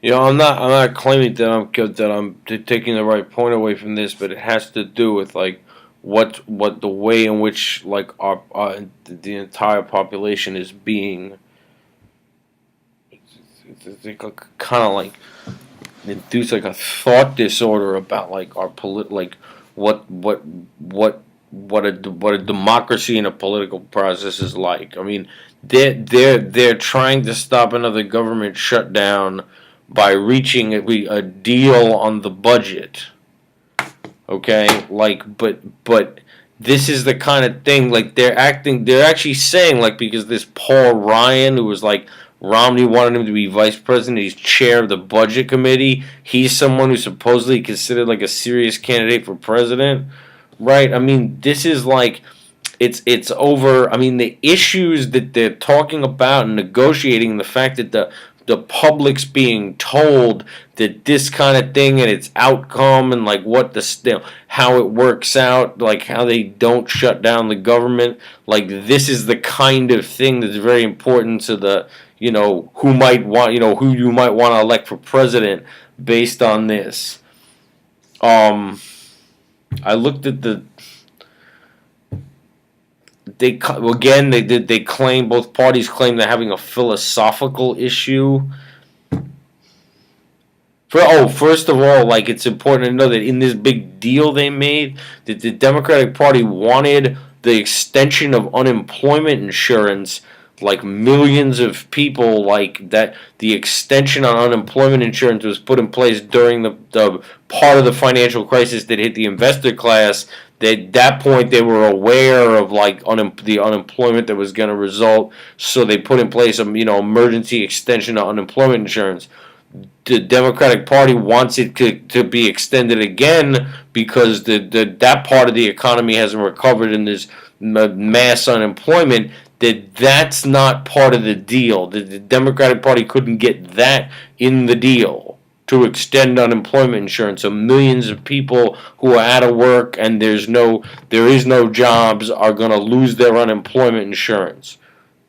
I'm not claiming that I'm taking the right point away from this, but it has to do with like what the way in which like our the entire population is being. It's kind of like induce like a thought disorder about like our like what what what what a democracy and a political process is like. I mean, they're trying to stop another government shutdown by reaching a deal on the budget. Okay, like but this is the kind of thing like they're actually saying like because this Paul Ryan who was like Romney wanted him to be vice president. He's chair of the budget committee. He's someone who's supposedly considered like a serious candidate for president, right? I mean, this is like it's over. I mean, the issues that they're talking about and negotiating, the fact that the public's being told that this kind of thing and its outcome and like what how it works out, like how they don't shut down the government, like this is the kind of thing that's very important to the who you might want to elect for president based on this. I looked at they claim both parties claim they're having a philosophical issue. First of all, like it's important to know that in this big deal they made, that the Democratic Party wanted the extension of unemployment insurance, like millions of people, like that the extension on unemployment insurance was put in place during the part of the financial crisis that hit the investor class. At that point, they were aware of like the unemployment that was going to result, so they put in place a emergency extension of unemployment insurance. The Democratic Party wants it to be extended again because that part of the economy hasn't recovered and there's mass unemployment. That's not part of the deal. The Democratic Party couldn't get that in the deal to extend unemployment insurance. So millions of people who are out of work and there is no jobs are going to lose their unemployment insurance.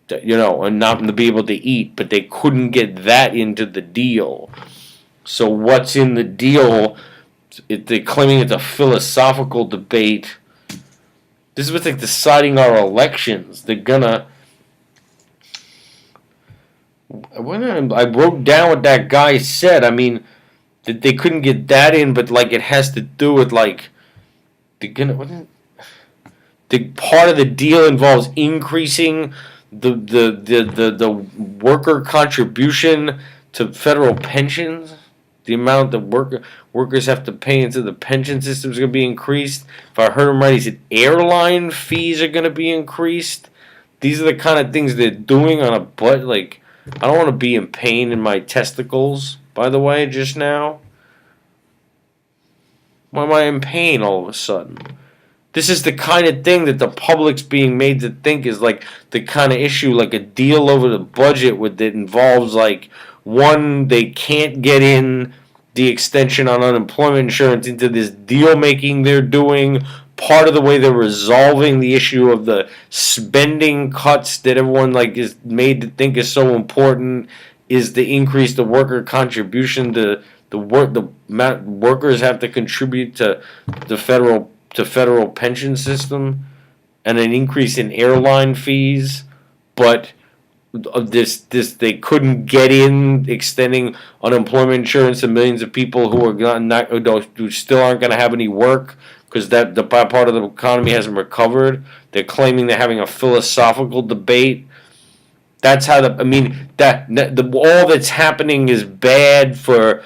And not to be able to eat, but they couldn't get that into the deal. So what's in the deal? They're claiming it's a philosophical debate. This is what they're deciding our elections. They're gonna. I wrote down what that guy said. I mean, that they couldn't get that in, but like it has to do with like they're gonna. The part of the deal involves increasing the worker contribution to federal pensions. The amount that workers have to pay into the pension system is going to be increased. If I heard him right, he said airline fees are going to be increased. These are the kind of things they're doing on a butt. Like, I don't want to be in pain in my testicles, by the way, just now. Why am I in pain all of a sudden? This is the kind of thing that the public's being made to think is like the kind of issue, like a deal over the budget that involves like one, they can't get in the extension on unemployment insurance into this deal making they're doing. Part of the way they're resolving the issue of the spending cuts that everyone like is made to think is so important is to increase the worker contribution to the workers have to contribute to the federal pension system and an increase in airline fees, but this they couldn't get in extending unemployment insurance to millions of people who are who still aren't going to have any work because that the part of the economy hasn't recovered. They're claiming they're having a philosophical debate. That's how all that's happening is bad for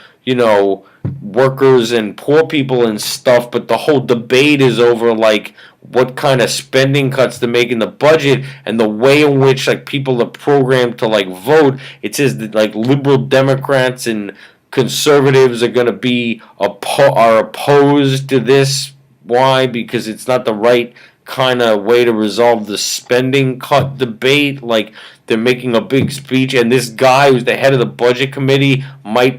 workers and poor people and stuff, but the whole debate is over like what kind of spending cuts to make in the budget and the way in which like people are programmed to like vote. It says that like liberal Democrats and conservatives are going to be are opposed to this. Why? Because it's not the right kind of way to resolve the spending cut debate. Like they're making a big speech, and this guy who's the head of the budget committee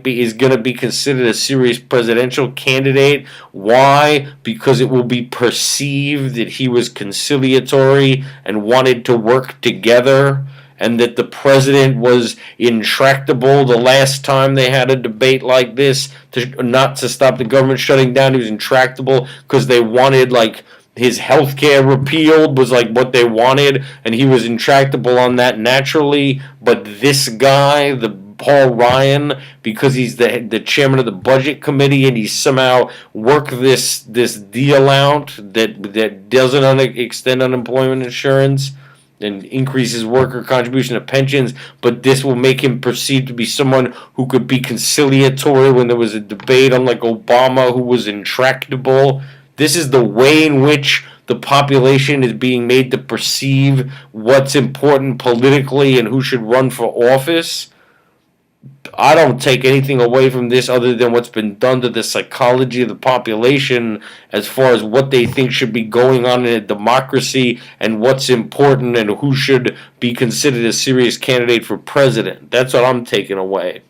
is going to be considered a serious presidential candidate. Why? Because it will be perceived that he was conciliatory and wanted to work together, and that the president was intractable the last time they had a debate like this, not to stop the government shutting down. He was intractable because they wanted, like, his health care repealed was like what they wanted, and he was intractable on that naturally. But this guy, the Paul Ryan, because he's the chairman of the budget committee, and he somehow worked this deal out that doesn't extend unemployment insurance and increases worker contribution to pensions, but this will make him perceived to be someone who could be conciliatory when there was a debate, unlike Obama, who was intractable. This is the way in which the population is being made to perceive what's important politically and who should run for office. I don't take anything away from this other than what's been done to the psychology of the population as far as what they think should be going on in a democracy and what's important and who should be considered a serious candidate for president. That's what I'm taking away.